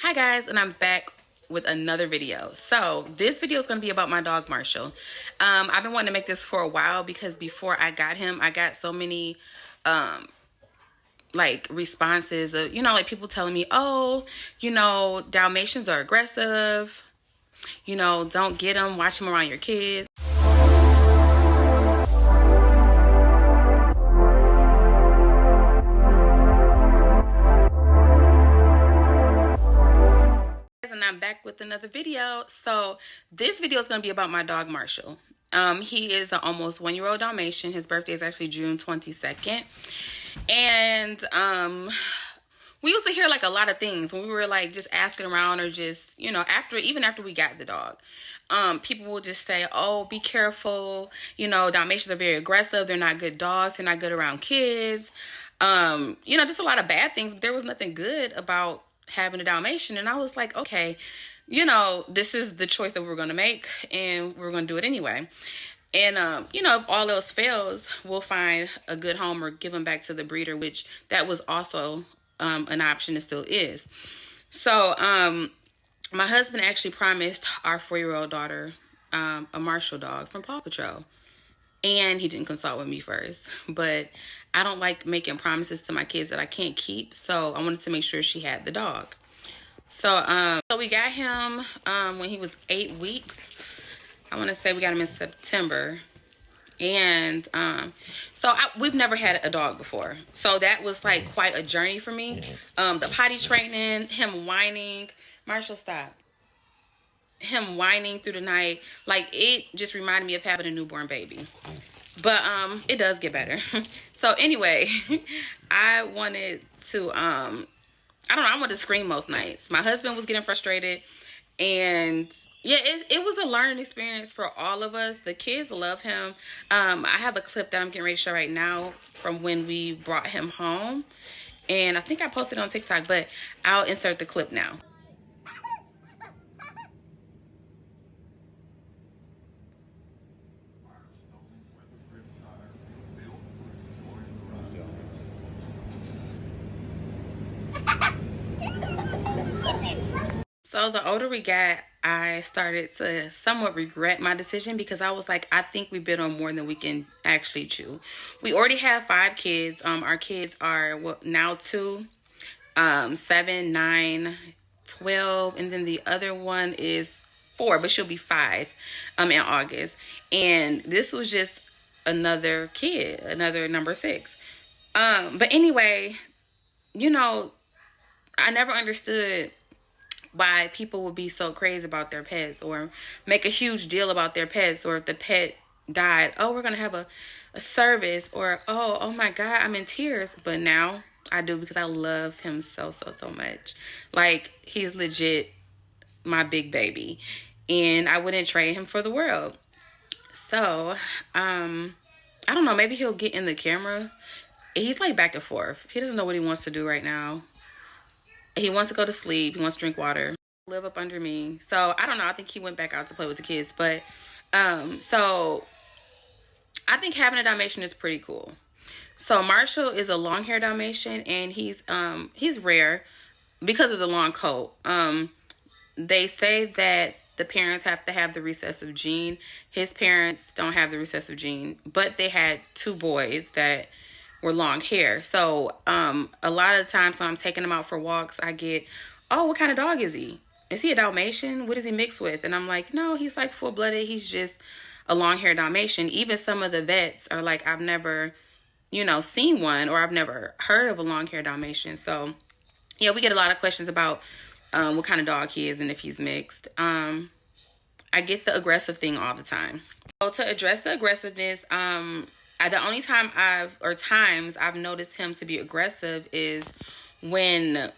Hi guys, and I'm back with another video. So this video is going to be about my dog Marshall. I've been wanting to make this for a while because before I got him, I got so many like responses of, like people telling me, oh, Dalmatians are aggressive, don't get them, watch them around your kids. And I'm back with another video. So this video is going to be about my dog Marshall. He is an almost 1-year-old Dalmatian. His birthday is actually June 22nd. And we used to hear like a lot of things when we were like just asking around, or just, even after we got the dog. People will just say, oh, be careful. Dalmatians are very aggressive. They're not good dogs. They're not good around kids. Just a lot of bad things. But there was nothing good about having a Dalmatian. And I was like, okay, this is the choice that we're going to make, and we're going to do it anyway. And, if all else fails, we'll find a good home or give them back to the breeder, which that was also an option. It still is. So my husband actually promised our 4-year-old daughter a Marshall dog from Paw Patrol. And he didn't consult with me first. But I don't like making promises to my kids that I can't keep. So I wanted to make sure she had the dog. So we got him when he was 8 weeks. I want to say we got him in September. And we've never had a dog before. So that was like quite a journey for me. The potty training, him whining. Marshall, stop. Him whining through the night. Like, it just reminded me of having a newborn baby. But it does get better. So anyway, I wanted to, I wanted to scream most nights. My husband was getting frustrated. And yeah, it was a learning experience for all of us. The kids love him. I have a clip that I'm getting ready to show right now from when we brought him home. And I think I posted it on TikTok, but I'll insert the clip now. So the older we got, I started to somewhat regret my decision, because I was like, I think we bit on more than we can actually chew. We already have 5 kids. Our kids are now 2, 7, 9, 12, and then the other one is 4, but she'll be 5 in August. And this was just another kid, another number 6. But anyway, I never understood why people would be so crazy about their pets, or make a huge deal about their pets, or if the pet died, oh, we're gonna have a service, or oh my God, I'm in tears. But now I do, because I love him so much. Like, he's legit my big baby, and I wouldn't trade him for the world. So I don't know, maybe he'll get in the camera. He's like back and forth. He doesn't know what he wants to do right now. He wants to go to sleep. He wants to drink water. Live up under me. So I don't know. I think he went back out to play with the kids. But so I think having a Dalmatian is pretty cool. So Marshall is a long-haired Dalmatian, and he's rare because of the long coat. They say that the parents have to have the recessive gene. His parents don't have the recessive gene, but they had 2 boys that were long hair. So a lot of the times when I'm taking them out for walks, I get, oh, what kind of dog is he? Is he a Dalmatian? What is he mixed with? And I'm like, no, he's like full-blooded. He's just a long-haired Dalmatian. Even some of the vets are like, I've never, seen one, or I've never heard of a long-haired Dalmatian. So yeah, we get a lot of questions about what kind of dog he is and if he's mixed. I get the aggressive thing all the time. So to address the aggressiveness, the only time times I've noticed him to be aggressive is when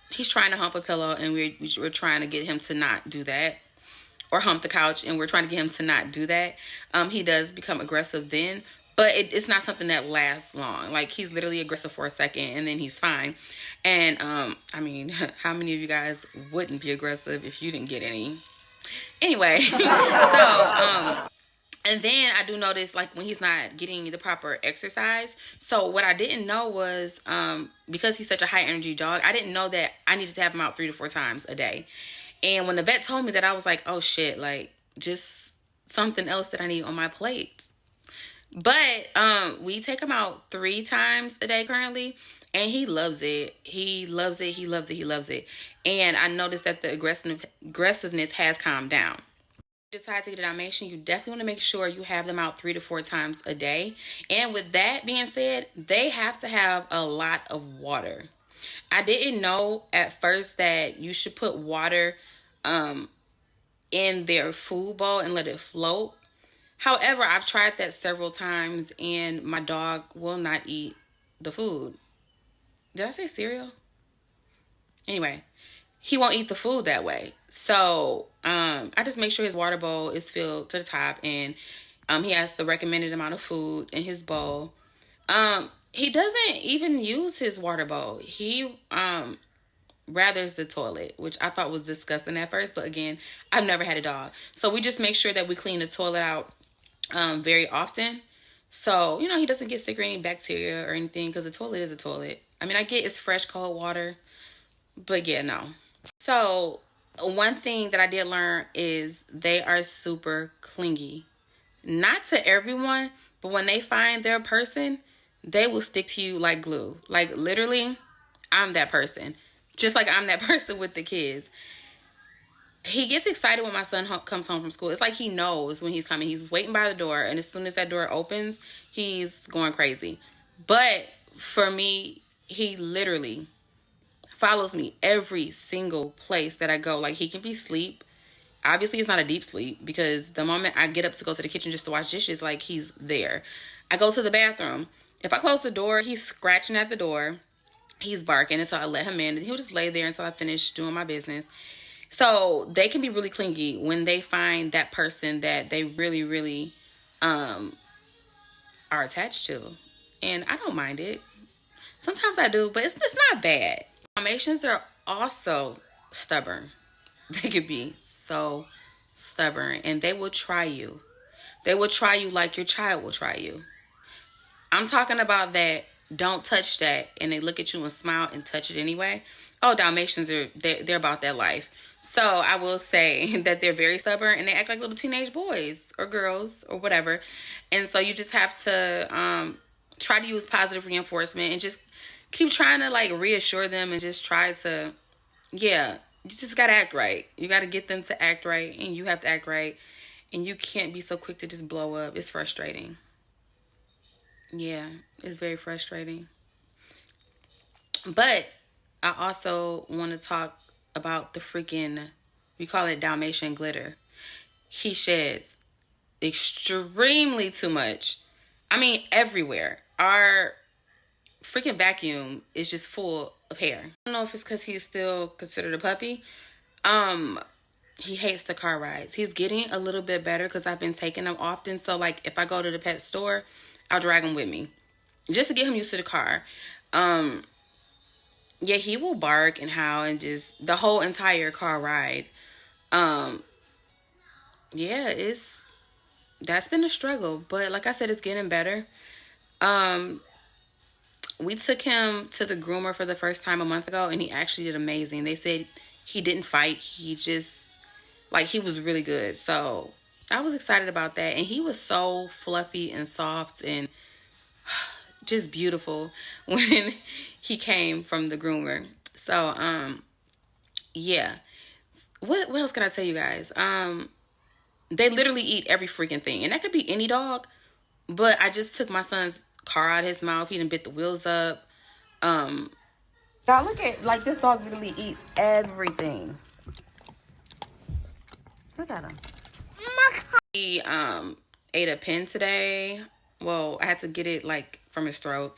he's trying to hump a pillow, and we're trying to get him to not do that, or hump the couch, and we're trying to get him to not do that. He does become aggressive then, but it's not something that lasts long. Like, he's literally aggressive for a second, and then he's fine. And I mean, how many of you guys wouldn't be aggressive if you didn't get any? Anyway, so And then I do notice, like, when he's not getting the proper exercise. So what I didn't know was, because he's such a high energy dog, I didn't know that I needed to have him out 3 to 4 times a day. And when the vet told me that, I was like, oh shit, like, just something else that I need on my plate. But we take him out 3 times a day currently, and he loves it. He loves it. He loves it. He loves it. And I noticed that the aggressiveness has calmed down. Decide to get a Dalmatian, you definitely want to make sure you have them out 3 to 4 times a day. And with that being said, they have to have a lot of water. I didn't know at first that you should put water in their food bowl and let it float. However, I've tried that several times and my dog will not eat the food. Did I say cereal? Anyway, he won't eat the food that way. So I just make sure his water bowl is filled to the top, and he has the recommended amount of food in his bowl. He doesn't even use his water bowl. He rathers the toilet, which I thought was disgusting at first, but again, I've never had a dog. So we just make sure that we clean the toilet out very often. So, he doesn't get sick or any bacteria or anything, because the toilet is a toilet. I mean, I get it's fresh, cold water, but yeah, no. So one thing that I did learn is they are super clingy. Not to everyone, but when they find their person, they will stick to you like glue. Like, literally, I'm that person. Just like I'm that person with the kids. He gets excited when my son comes home from school. It's like he knows when he's coming. He's waiting by the door, and as soon as that door opens, he's going crazy. But for me, he literally follows me every single place that I go. Like, he can be asleep. Obviously, it's not a deep sleep, because the moment I get up to go to the kitchen just to wash dishes, like, he's there. I go to the bathroom. If I close the door, he's scratching at the door. He's barking until I let him in. He'll just lay there until I finish doing my business. So they can be really clingy when they find that person that they really, really are attached to. And I don't mind it. Sometimes I do, but it's not bad. Dalmatians are also stubborn. They could be so stubborn, and they will try you. They will try you like your child will try you. I'm talking about that don't touch that, and they look at you and smile and touch it anyway. Oh, Dalmatians they're about that life. So I will say that they're very stubborn, and they act like little teenage boys or girls or whatever. And so you just have to try to use positive reinforcement and just keep trying to, like, reassure them, and just try to, you just got to act right. You got to get them to act right, and you have to act right. And you can't be so quick to just blow up. It's frustrating. Yeah, it's very frustrating. But I also want to talk about the freaking, we call it Dalmatian glitter. He sheds extremely too much. I mean, everywhere. Our freaking vacuum is just full of hair. I don't know if it's because he's still considered a puppy. He hates the car rides. He's getting a little bit better because I've been taking him often. So, like, if I go to the pet store, I'll drag him with me just to get him used to the car. Yeah, he will bark and howl and just the whole entire car ride. Yeah, that's been a struggle, but like I said, it's getting better. We took him to the groomer for the first time a month ago, and he actually did amazing. They said he didn't fight. He just, like, he was really good. So I was excited about that. And he was so fluffy and soft and just beautiful when he came from the groomer. So, yeah. What else can I tell you guys? They literally eat every freaking thing. And that could be any dog. But I just took my son's car out of his mouth. He done bit the wheels up. Y'all look at, like, this dog literally eats everything. Look at him. He ate a pen today. Well, I had to get it, like, from his throat.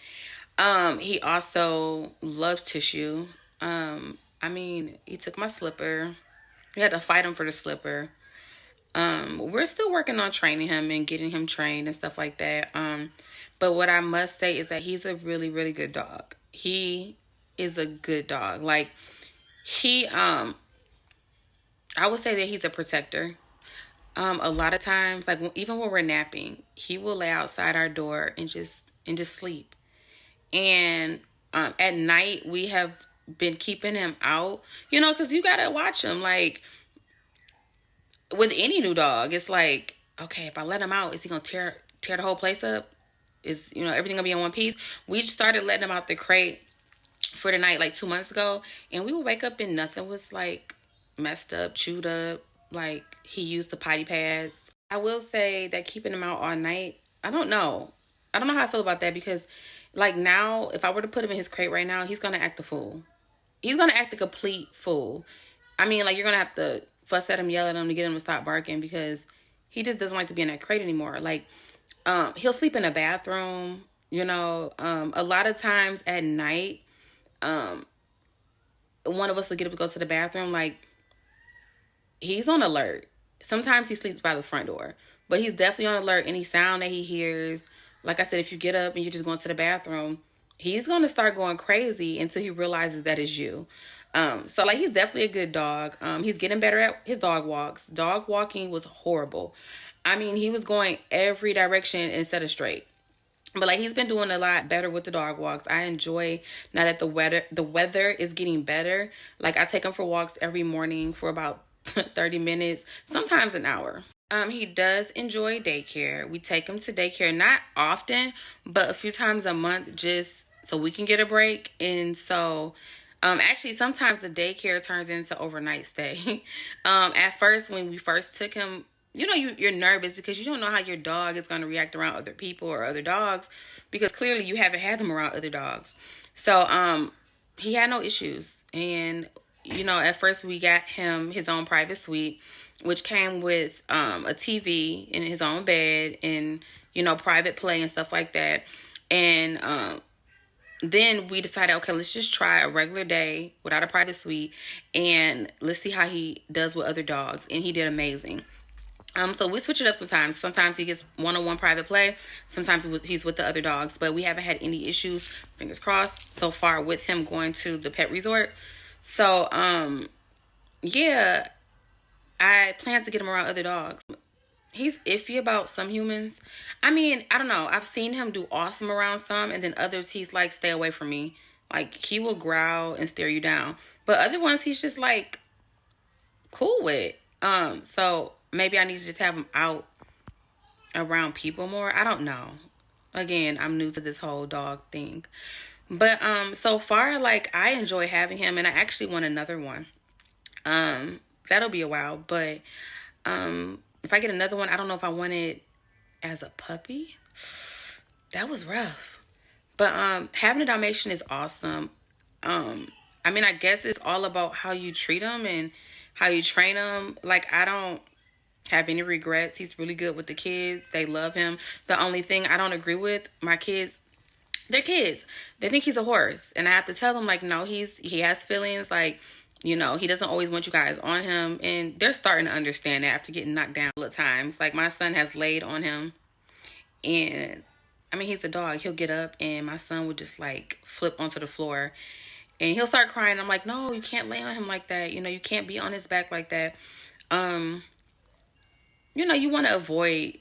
He also loves tissue. I mean, he took my slipper. We had to fight him for the slipper. We're still working on training him and getting him trained and stuff like that. But what I must say is that he's a really, really good dog. He is a good dog. Like, I would say that he's a protector. A lot of times, like even when we're napping, he will lay outside our door and just sleep. And at night, we have been keeping him out, you know, because you gotta watch him. Like with any new dog, it's like, okay, if I let him out, is he gonna tear the whole place up? Is, you know, everything gonna be in one piece? We just started letting him out the crate for the night like 2 months ago, and we would wake up and nothing was like messed up, chewed up. Like he used the potty pads. I will say that keeping him out all night, I don't know how I feel about that, because like now, if I were to put him in his crate right now, he's gonna act a fool. He's gonna act a complete fool. I mean, like, you're gonna have to fuss at him, yell at him to get him to stop barking, because he just doesn't like to be in that crate anymore. Like, he'll sleep in the bathroom, you know. A lot of times at night, one of us will get up to go to the bathroom. Like, he's on alert. Sometimes he sleeps by the front door, but he's definitely on alert. Any sound that he hears, like I said, if you get up and you're just going to the bathroom, he's going to start going crazy until he realizes that it's you. So like, he's definitely a good dog. He's getting better at his dog walks. Dog walking was horrible. I mean, he was going every direction instead of straight. But like, he's been doing a lot better with the dog walks. I enjoy now that the weather is getting better. Like, I take him for walks every morning for about 30 minutes, sometimes an hour. He does enjoy daycare. We take him to daycare, not often, but a few times a month, just so we can get a break. And so actually, sometimes the daycare turns into overnight stay. At first, when we first took him, you know, you're nervous because you don't know how your dog is going to react around other people or other dogs, because clearly you haven't had them around other dogs. So he had no issues. And, you know, at first we got him his own private suite, which came with a TV in his own bed and, you know, private play and stuff like that. And then we decided, okay, let's just try a regular day without a private suite, and let's see how he does with other dogs. And he did amazing. So we switch it up sometimes. Sometimes he gets one-on-one private play. Sometimes he's with the other dogs. But we haven't had any issues, fingers crossed, so far with him going to the pet resort. So, yeah, I plan to get him around other dogs. He's iffy about some humans. I mean, I don't know. I've seen him do awesome around some, and then others he's like, stay away from me. Like, he will growl and stare you down. But other ones he's just like cool with. So maybe I need to just have him out around people more. I don't know. Again, I'm new to this whole dog thing. But so far, like, I enjoy having him, and I actually want another one. That'll be a while, but if I get another one, I don't know if I want it as a puppy. That was rough. But having a Dalmatian is awesome. I mean, I guess it's all about how you treat them and how you train them. Like, I don't have any regrets. He's really good with the kids. They love him. The only thing I don't agree with, my kids, they're kids. They think he's a horse. And I have to tell them, like, no, he has feelings. Like, you know, he doesn't always want you guys on him. And they're starting to understand that after getting knocked down a couple of times. Like, my son has laid on him. And, I mean, he's a dog. He'll get up and my son would just, like, flip onto the floor. And he'll start crying. I'm like, no, you can't lay on him like that. You know, you can't be on his back like that. You know, you want to avoid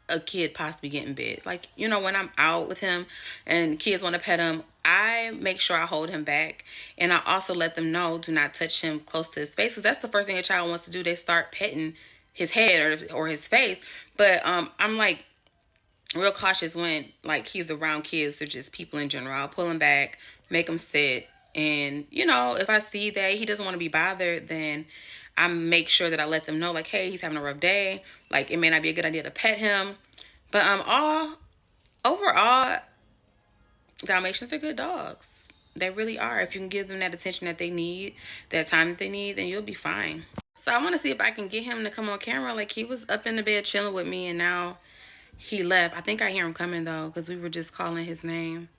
a kid possibly getting bit. Like, you know, when I'm out with him and kids want to pet him, I make sure I hold him back. And I also let them know, do not touch him close to his face. Because that's the first thing a child wants to do. They start petting his head or his face. But I'm like real cautious when, like, he's around kids or just people in general. I'll pull him back, make him sit. And, you know, if I see that he doesn't want to be bothered, then I make sure that I let them know, like, hey, he's having a rough day. Like, it may not be a good idea to pet him. But overall, Dalmatians are good dogs. They really are. If you can give them that attention that they need, that time that they need, then you'll be fine. So I want to see if I can get him to come on camera. Like, he was up in the bed chilling with me, and now he left. I think I hear him coming, though, because we were just calling his name.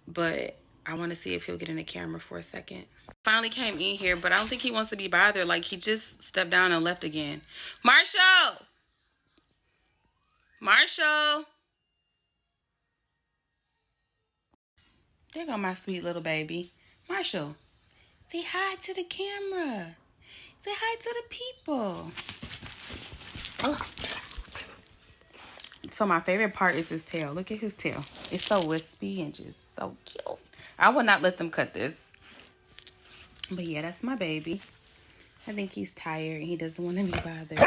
But I want to see if he'll get in the camera for a second. Finally came in here, but I don't think he wants to be bothered. Like, he just stepped down and left again. Marshall! Marshall! There go my sweet little baby. Marshall, say hi to the camera. Say hi to the people. Oh. So my favorite part is his tail. Look at his tail. It's so wispy and just so cute. I would not let them cut this. But yeah, that's my baby. I think he's tired and he doesn't want to be bothered.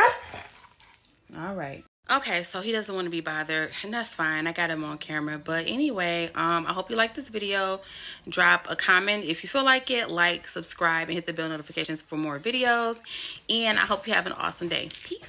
All right. Okay, so he doesn't want to be bothered, and that's fine. I got him on camera. But anyway, I hope you liked this video. Drop a comment if you feel like it. Like, subscribe, and hit the bell notifications for more videos. And I hope you have an awesome day. Peace.